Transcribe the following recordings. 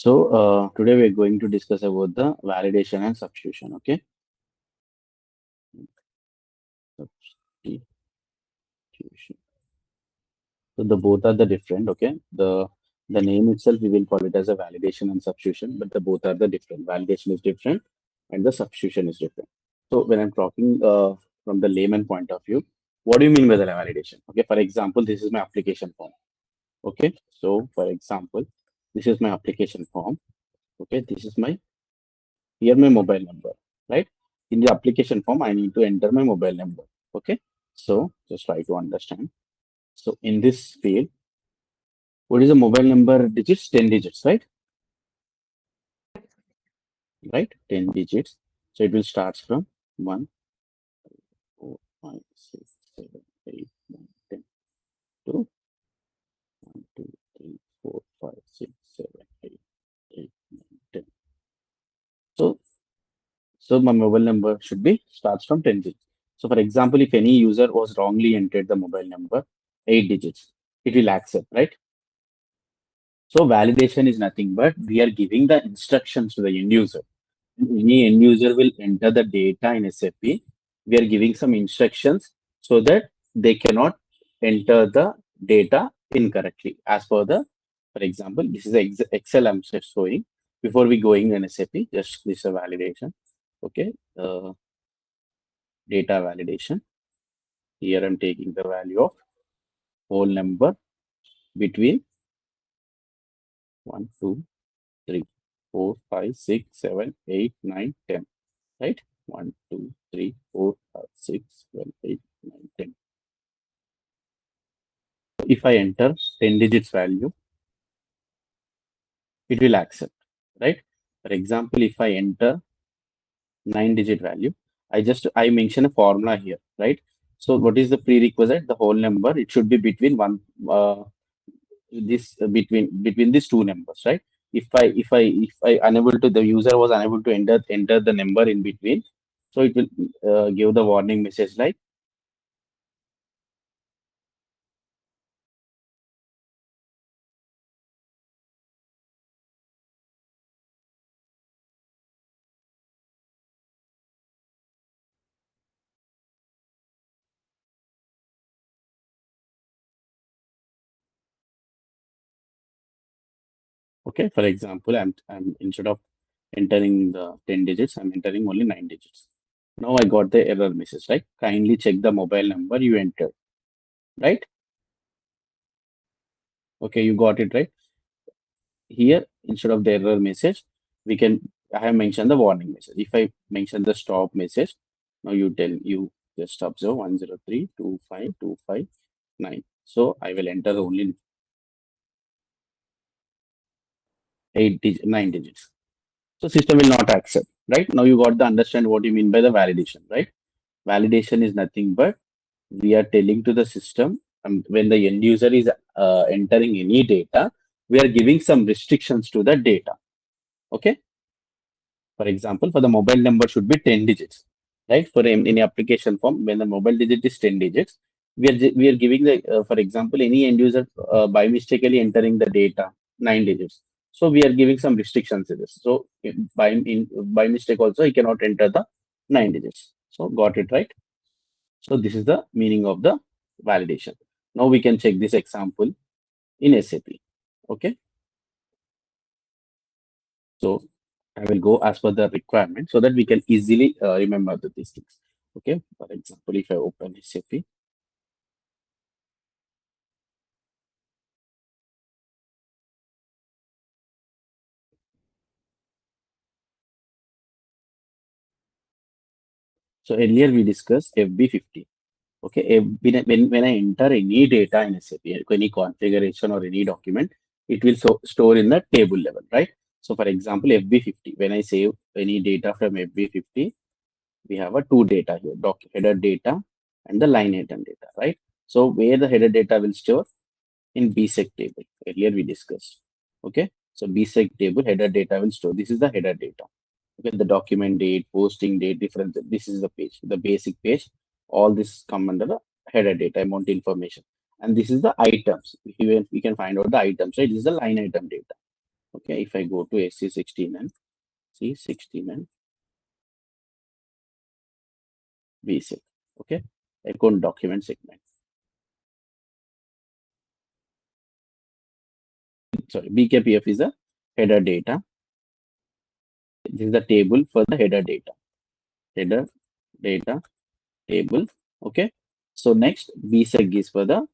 Today we're going to discuss about the validation and substitution. Okay, substitution. So the both are the different. Okay, the name itself we will call it as a validation and substitution, but the both are the different. Validation is different, and the substitution is different. So when I'm talking from the layman point of view, what do you mean by the validation? Okay, for example, this is my application form. Okay, so for example, this is my application form. Okay, this is my here my mobile number, right? In the application form, I need to enter my mobile number. Okay. So just try to understand. So in this field, what is the mobile number digits? 10 digits, right? Right? 10 digits. So it will start from 1, 4, 5, 6, 7, 8, 9, 10 to 1, 2, 3, 4, 5, 6, 7, 8, 8, 9, 10. So So my mobile number should be starts from 10 digits. So for example, if any user was wrongly entered the mobile number 8 digits, it will accept, right? So validation is nothing but we are giving the instructions to the end user. Any end user will enter the data in SAP. We are giving some instructions so that they cannot enter the data incorrectly. As per the, for example, this is Excel I'm just showing. Before we going in SAP, just this is a validation. Okay. Data validation. Here I'm taking the value of whole number between 1, 2, 3, 4, 5, 6, 7, 8, 9, 10. Right? 1, 2, 3, 4, 5, 6, 7, 8, 9, 10. If I enter 10 digits value, it will accept. Right? For example, if I enter 9-digit value, I mention a formula here, right? So what is the prerequisite? The whole number, it should be between between these two numbers, right? If I unable to the user was unable to enter the number in between, so it will give the warning message like, okay, for example, I'm instead of entering the 10 digits, I'm entering only 9 digits. Now I got the error message, right? Kindly check the mobile number you entered, right? Okay, you got it, right? Here, instead of the error message, I have mentioned the warning message. If I mention the stop message, now you just observe 103.25.259. So I will enter only 9 digits. So system will not accept, right? Now you got to understand what you mean by the validation, right? Validation is nothing but we are telling to the system when the end user is entering any data, we are giving some restrictions to the data. Okay. For example, for the mobile number should be 10 digits, right? For any application form, when the mobile digit is 10 digits, we are giving the, for example, any end user by mistakenly entering the data 9 digits. So we are giving some restrictions to this. So by mistake also, he cannot enter the 9 digits. So got it, right? So this is the meaning of the validation. Now we can check this example in SAP. Okay. So I will go as per the requirement so that we can easily remember these things. Okay. For example, if I open SAP, so earlier we discussed FB50. Okay. When I enter any data in SAP, any configuration or any document, it will store in the table level, right? So for example, FB50, when I save any data from FB50, we have a two data here, header data and the line item data, right? So where the header data will store in BSEC table. Earlier we discussed. Okay. So BSEC table header data will store. This is the header data. Okay. The document date, posting date, different. This is the page, the basic page. All this come under the header data, amount information. And this is the items. We can find out the items, right? This is the line item data. Okay, if I go to SC16 and C16 and VSEC, okay, account document segment. Sorry, BKPF is a header data. This is the table for the header data. Header data table. Okay. So next VSEC is for the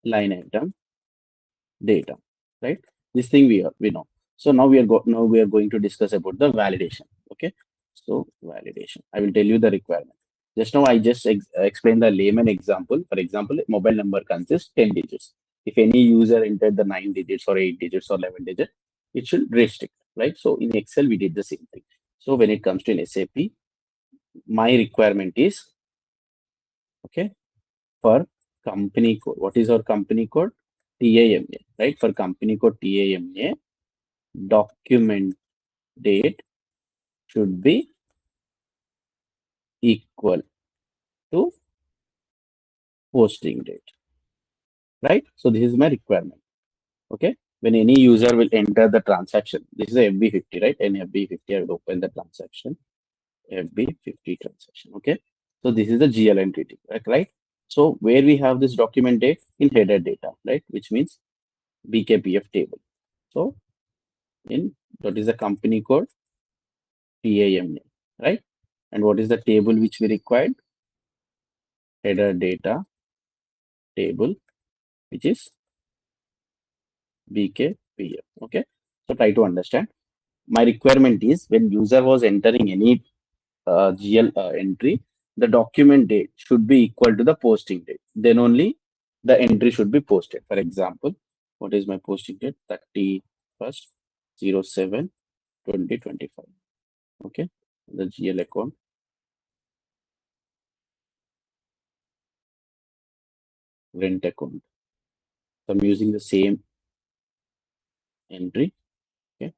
line item data, right? This thing we know. So now we are going to discuss about the validation. Okay. So validation. I will tell you the requirement. Just now I just explained the layman example. For example, mobile number consists 10 digits. If any user entered the 9 digits or 8 digits or 11 digits, it should restrict, right? So in Excel we did the same thing. So when it comes to an SAP, my requirement is, okay, for company code. What is our company code? TAMA, right? For company code TAMA, document date should be equal to posting date, right? So this is my requirement. Okay. When any user will enter the transaction, this is a FB50, right? And FB50, I will open the transaction, FB50 transaction. Okay. So this is the GL entity, right? So where we have this document date in header data, right? Which means BKPF table. So in what is the company code? TAMA, right? And what is the table which we required? Header data table, which is BKPF. Okay. So try to understand. My requirement is when user was entering any GL entry, the document date should be equal to the posting date. Then only the entry should be posted. For example, what is my posting date? 31st 07 2025. Okay. The GL account. Rent account. So I'm using the same entry. Okay.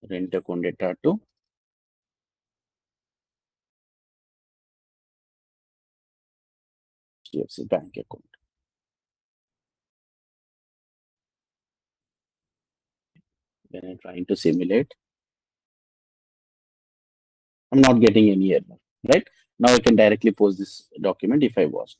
Rent account data to HDFC bank account. When I'm trying to simulate, I'm not getting any error, right? Now I can directly post this document if I want,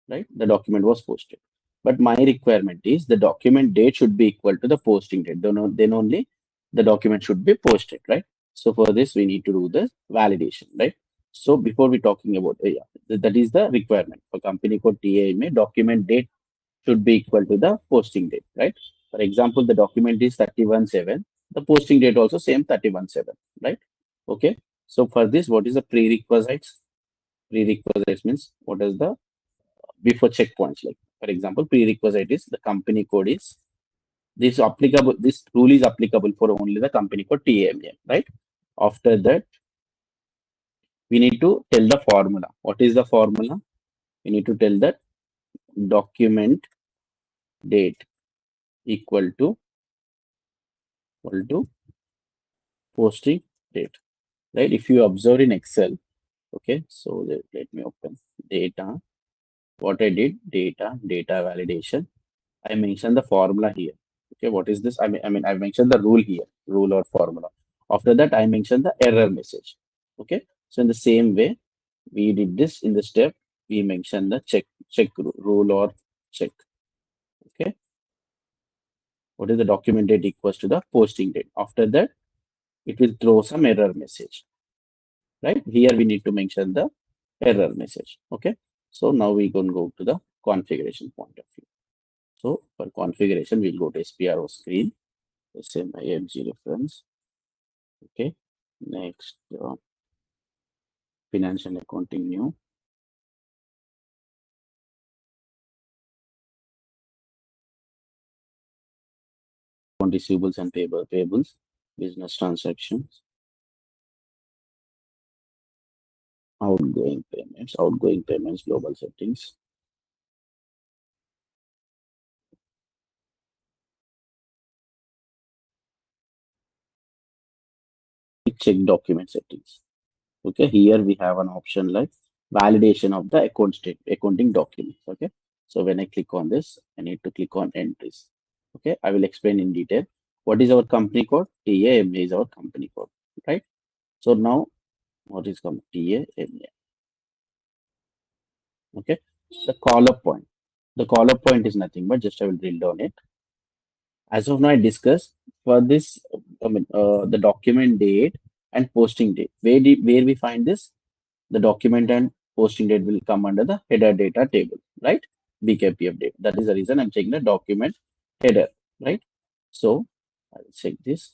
right? The document was posted. But my requirement is the document date should be equal to the posting date. Then only the document should be posted, right? So for this, we need to do the validation, right? So before we talking about, yeah, that is the requirement for company code TAMA, document date should be equal to the posting date, right? For example, the document is 31/7. The posting date also same 31/7, right? Okay. So for this, what is the prerequisites? Prerequisites means what is the before checkpoints? Like for example, prerequisite is the company code is this applicable. This rule is applicable for only the company code TAMA, right? After that, we need to tell the formula. What is the formula? We need to tell that document date equal to posting date, right? If you observe in Excel, okay, so let me open data. What I did, data validation. I mentioned the formula here. Okay, what is this? I mentioned the rule here, rule or formula. After that, I mentioned the error message. Okay, so in the same way, we did this in the step. We mentioned the check rule or check. Okay, what is the document date equals to the posting date? After that, it will throw some error message. Right here, we need to mention the error message. Okay, so now we can go to the configuration point of view. So for configuration, we'll go to SPRO screen, SMIMG reference. Okay, next financial accounting new. On receivables and payables, business transactions, outgoing payments, global settings. Check document settings. Okay, here we have an option like validation of the accounting documents. Okay, so when I click on this, I need to click on entries. Okay, I will explain in detail. What is our company code? TAMA is our company code, right? So now, what is TAMA? Okay, the caller point. The caller point is nothing but just I will drill down it. As of now, I discussed for this, the document date and posting date. Where we find this? The document and posting date will come under the header data table, right? BKPF date. That is the reason I'm checking the document header, right? So I will check this.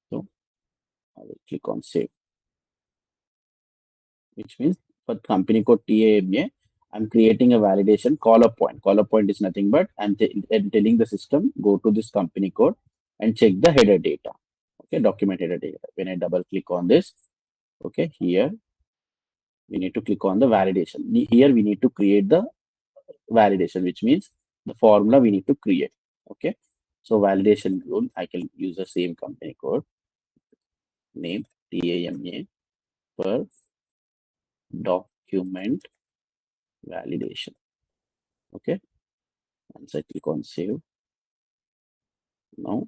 So I will click on save, which means for company code TAMA, I'm creating a validation caller point. Caller point is nothing but I'm telling the system go to this company code and check the header data. Okay, document header data. When I double click on this, okay, here we need to click on the validation. Here we need to create the validation, which means the formula we need to create. Okay, so validation rule, I can use the same company code name TAMA for document validation. Okay, once I click on save, now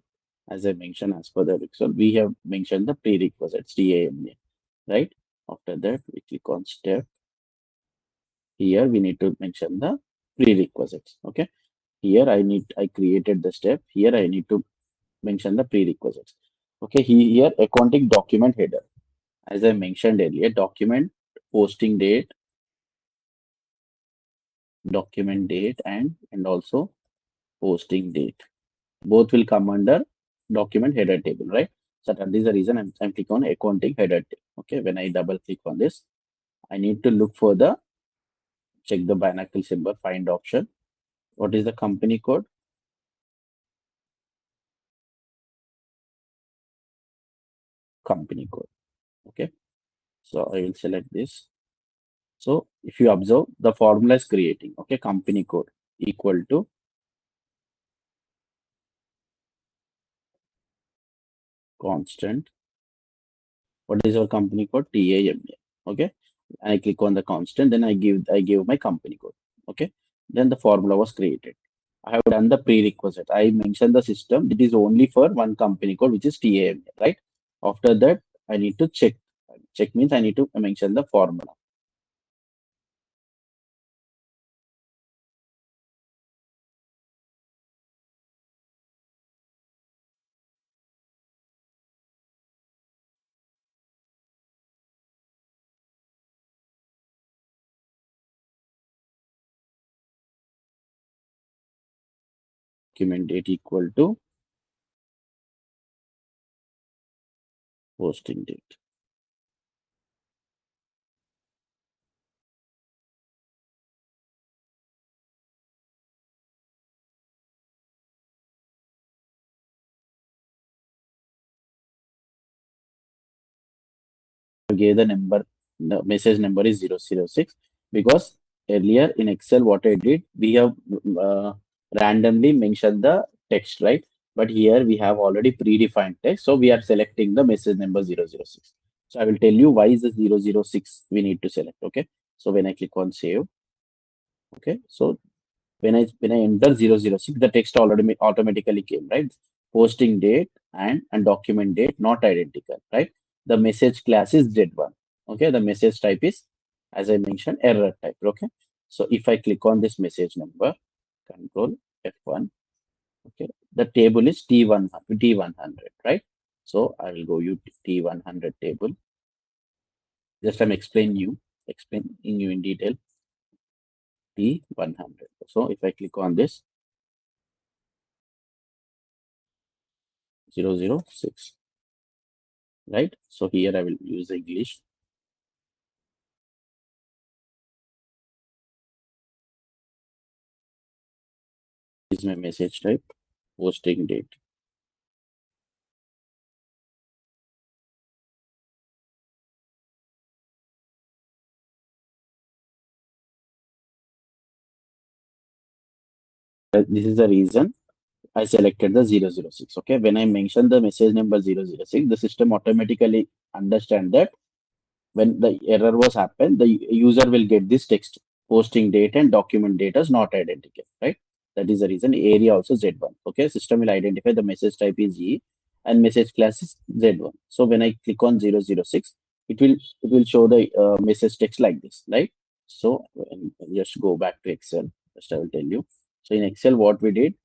as I mentioned, as per the request, we have mentioned the prerequisites TAMA, right? After that, we click on step. Here we need to mention the prerequisites. Okay, here I created the step. Here I need to mention the prerequisites. Okay, here accounting document header. As I mentioned earlier, document posting date, document date, and also posting date. Both will come under document header table, right? So that is the reason I'm clicking on accounting header table. Okay, when I double click on this, I need to look for the check the binacle symbol find option. What is the company code? Company code. Okay, so I will select this. So if you observe, the formula is creating. Okay, company code equal to constant. What is our company code? TAMA. Okay, I click on the constant, then I give my company code. Okay, then the formula was created. I have done the prerequisite. I mentioned the system. It is only for one company code, which is TAMA, right? After that, I need to check. Check means I need to mention the formula. Document date equal to posting date. Gave the message number is 006 because earlier in Excel, what I did, we have randomly mentioned the text, right? But here we have already predefined text, so we are selecting the message number 006. So I will tell you why is the 006 we need to select. Okay, so when I click on save, okay, so when I enter 006, the text already automatically came, right? Posting date and document date not identical, right? The message class is Z1. Okay, the message type is, as I mentioned, error type. Okay, so if I click on this message number, Control F1, okay, the table is T100, right? So I will go you T100 table. Just I'm explaining you in detail T100. So if I click on this 006, right? So here I will use English. This is my message type, posting date. This is the reason I selected the 006. Okay, when I mention the message number 006, the system automatically understand that when the error was happened, the user will get this text posting date and document data is not identical, right? That is the reason area also Z1. Okay, system will identify the message type is E and message class is Z1. So when I click on 006, it will show the message text like this, right? So just go back to Excel. Just I will tell you. So in Excel, what we did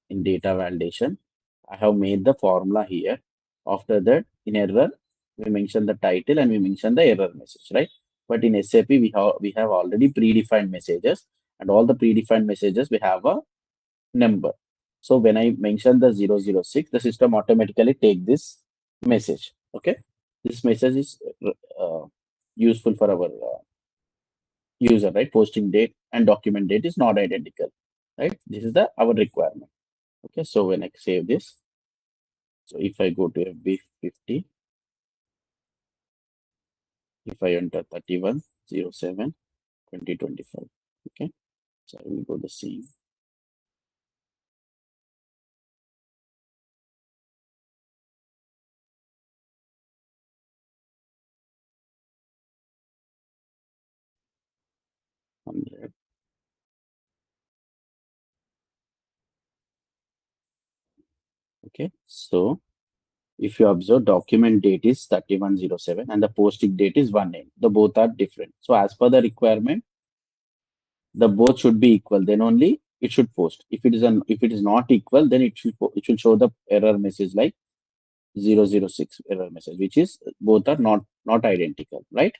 in data validation, I have made the formula here. After that, in error, we mention the title and we mention the error message, right? But in SAP, we have already predefined messages, and all the predefined messages we have a number. So when I mention the 006, the system automatically take this message. Okay, this message is useful for our user, right? Posting date and document date is not identical, right? This is the our requirement. Okay, so when I save this, so if I go to FB50, if I enter 31/07/2025, okay, so I will go the same. Hundred. Okay, so if you observe, document date is 31/07 and the posting date is 1/8. The both are different. So as per the requirement, the both should be equal. Then only it should post. If it is not equal, then it should show the error message like 006 error message, which is both are not identical, right?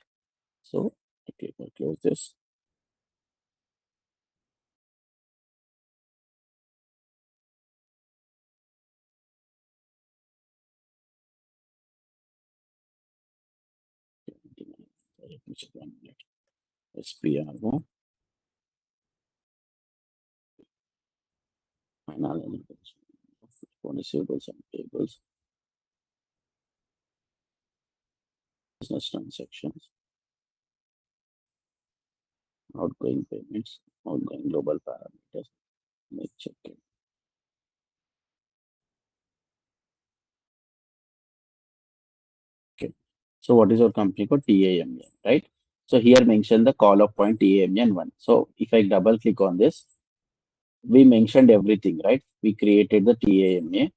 So okay, I'll close this. Sorry, which is 1 minute. SPRO final receivables and payables, business transactions, outgoing payments, outgoing global parameters. Make check it. Okay. So what is our company code? TAMA, right? So here mention the call up point TAMN1. So if I double click on this, we mentioned everything, right? We created the TAMA.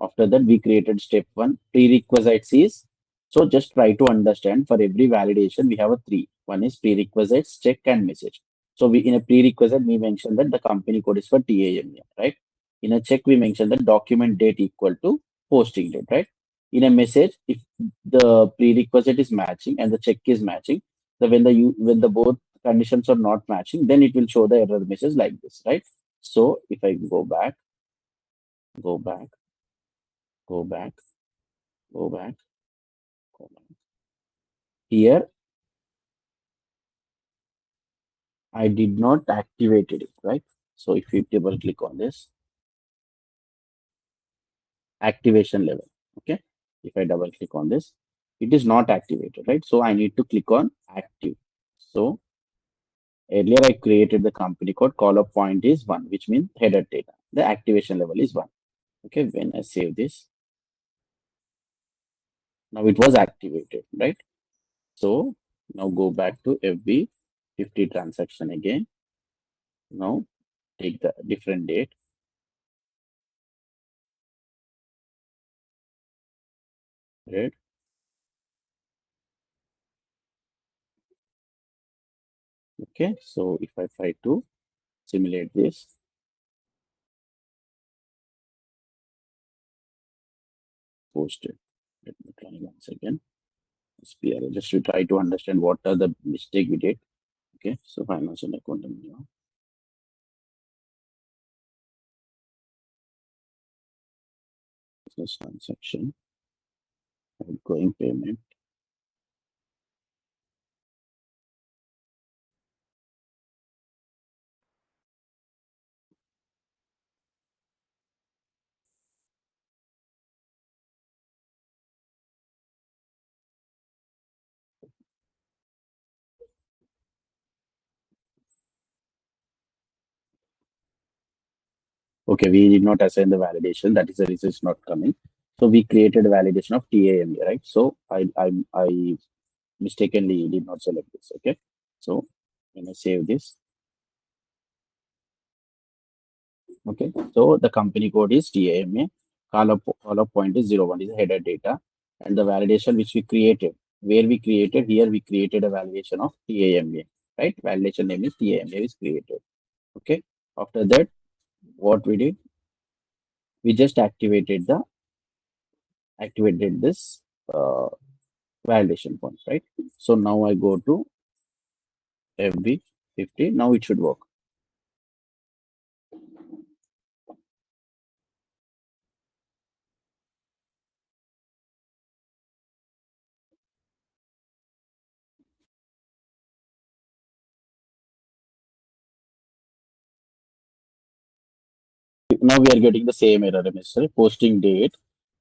After that, we created step one. Prerequisites is, so just try to understand, for every validation, we have a three. One is prerequisites, check, and message. So we in a prerequisite, we mentioned that the company code is for TAMA, right? In a check, we mentioned the document date equal to posting date, right? In a message, if the prerequisite is matching and the check is matching, the when the both conditions are not matching, then it will show the error message like this, right? So if I go back, go back, go back, go back. Here, I did not activated it, right? So if you double click on this, activation level, okay? If I double click on this, it is not activated, right? So I need to click on active. So earlier I created the company code, call up point is 1, which means header data. The activation level is 1. Okay, when I save this, now it was activated, right? So now go back to FB50 transaction again. Now take the different date, right? Okay, so if I try to simulate this, post it. Let me try once again. SPRO, just to try to understand what are the mistake we did. Okay, so financial accounting, business transaction, outgoing payment. Okay, we did not assign the validation. That is the reason it's not coming. So we created a validation of TAMA, right? So I mistakenly did not select this. Okay, so when I save this, Okay, so the company code is TAMA, call up point is 01 is header data, and the validation which we created, where we created here, we created a validation of TAMA, right? Validation name is TAMA is created. Okay, after that, what we did, we just activated this uh, validation point, right? So now I go to FB50. Now it should work. Now we are getting the same error message, posting date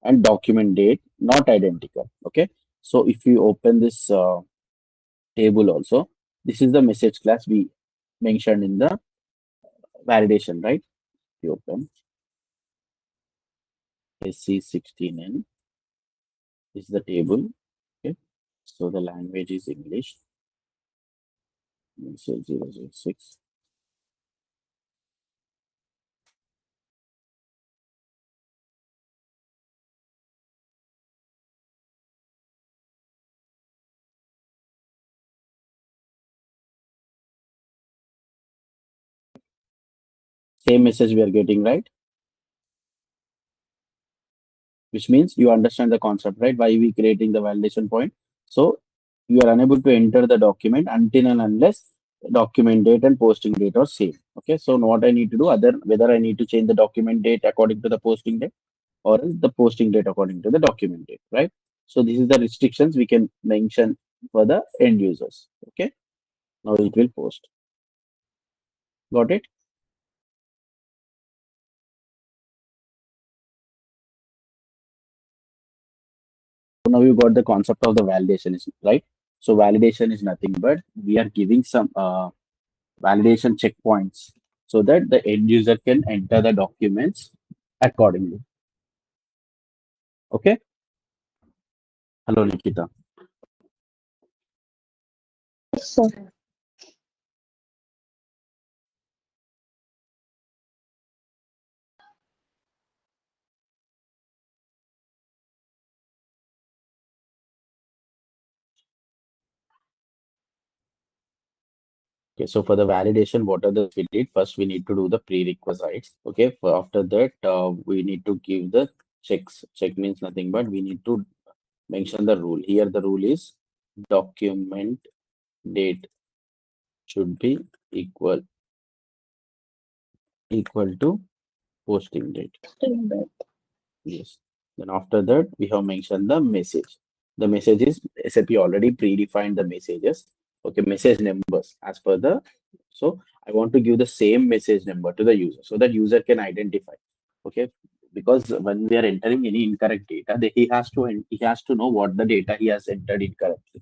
and document date not identical. Okay, so if you open this table also, this is the message class we mentioned in the validation, right? You open SC16N is the table. Okay, so the language is English. Message 006. Same message we are getting, right? Which means you understand the concept, right? Why we creating the validation point. So you are unable to enter the document until and unless document date and posting date are same. Okay, so what I need to do, other whether I need to change the document date according to the posting date or else the posting date according to the document date, right? So this is the restrictions we can mention for the end users. Okay, now it will post. Got it? So now you got the concept of the validation, is right? So validation is nothing but we are giving some validation checkpoints so that the end user can enter the documents accordingly. Okay. Hello, Nikita. So Okay, so for the validation, what are the we did? First, we need to do the prerequisites. Okay, for after that, we need to give the checks. Check means nothing but we need to mention the rule. Here, the rule is document date should be equal to posting date. doing that. Yes. Then after that, we have mentioned the message. The message is SAP already predefined the messages. Okay, message numbers as per the. So I want to give the same message number to the user so that user can identify. Okay, because when we are entering any incorrect data, he has to know what the data he has entered incorrectly.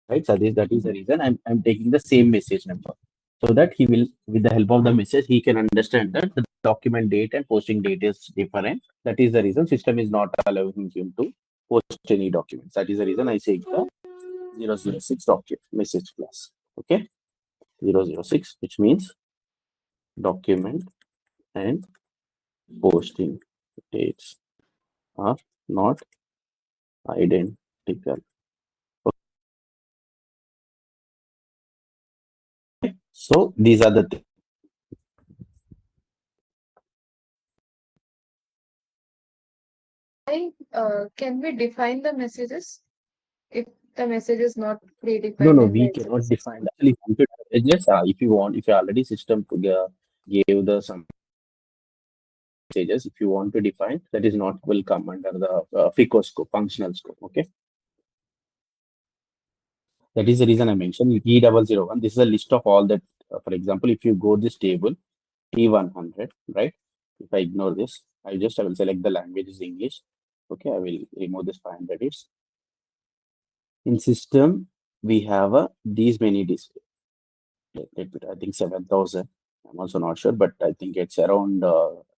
Right. So that is the reason I'm taking the same message number so that he will, with the help of the message, he can understand that the document date and posting date is different. That is the reason system is not allowing him to post any documents. That is the reason I say the 006 document message class. Okay, 006, which means document and posting dates are not identical. So these are the things. Can we define the messages if the message is not No, predefined no, in the we cannot SMS? define that. Actually, just if you want, if you already system gave the some messages, if you want to define, that is not will come under the FICO scope, functional scope. Okay, that is the reason I mentioned E001. This is a list of all that. For example, if you go this table T100, right? If I ignore this, I will select the language is English. Okay, I will remove this 500. It's in system we have these many display. I think 7,000. I'm also not sure, but I think it's around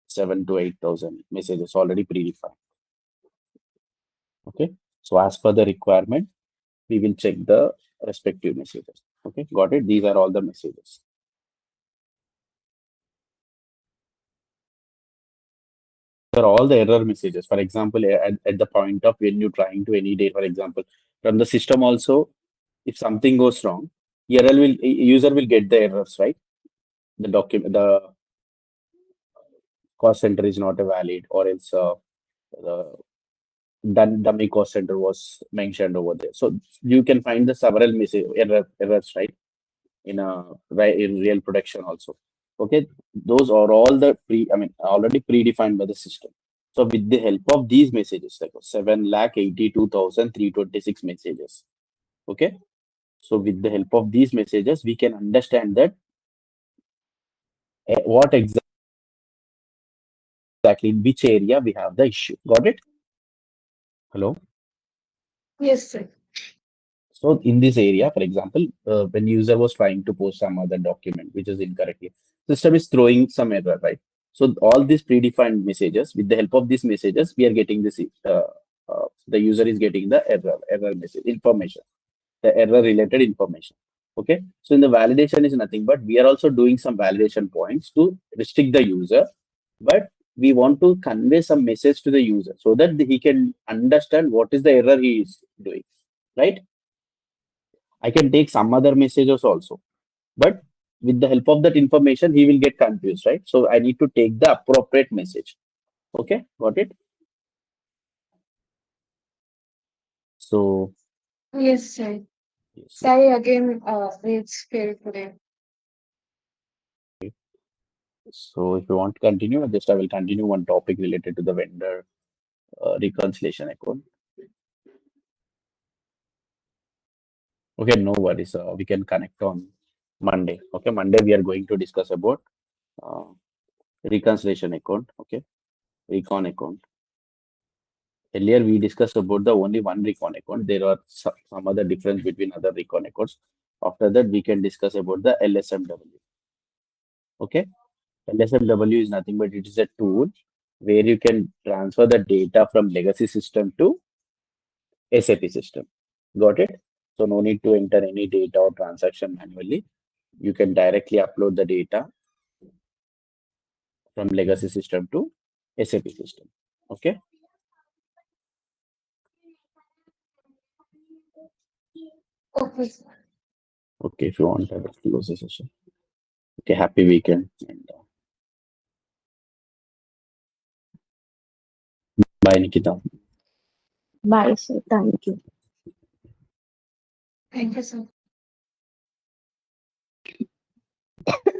7 to 8,000 messages already predefined. Okay, so as per the requirement, we will check the respective messages. Okay, got it. These are all the messages. are all the error messages. For example, at the point of when you're trying to any date, for example, from the system also, if something goes wrong, user will get the errors, right? The cost center is not a valid, or else the dummy cost center was mentioned over there. So you can find the several errors, right? In real production also. Okay, those are all already predefined by the system. So with the help of these messages, like 7,82,326 messages. Okay, so with the help of these messages, we can understand that what exactly in which area we have the issue. Got it? Hello. Yes, sir. So in this area, for example, when user was trying to post some other document which is incorrectly, system is throwing some error, right? So all these predefined messages, with the help of these messages, we are getting this. The user is getting the error message information, the error related information. Okay. So in the validation is nothing but we are also doing some validation points to restrict the user, but we want to convey some message to the user so that he can understand what is the error he is doing, right? I can take some other messages also, but with the help of that information, he will get confused, right? So I need to take the appropriate message. Okay, got it? So, Yes, sir. yes, yes. Sorry again, it's failed today. So if you want to continue, just I will continue one topic related to the vendor reconciliation account. Okay, no worries. We can connect on Monday. Okay, Monday we are going to discuss about uh, reconciliation account. Okay, recon account. Earlier, we discussed about the only one recon account. There are some other difference between other recon accounts. After that, we can discuss about the LSMW. Okay, LSMW is nothing but it is a tool where you can transfer the data from legacy system to SAP system. Got it? So no need to enter any data or transaction manually. You can directly upload the data from legacy system to SAP system. Okay. Okay, sir. Okay. If you want, I will close the session. Okay. Happy weekend. And bye, Nikita. Bye, sir. Thank you. Thank you, sir.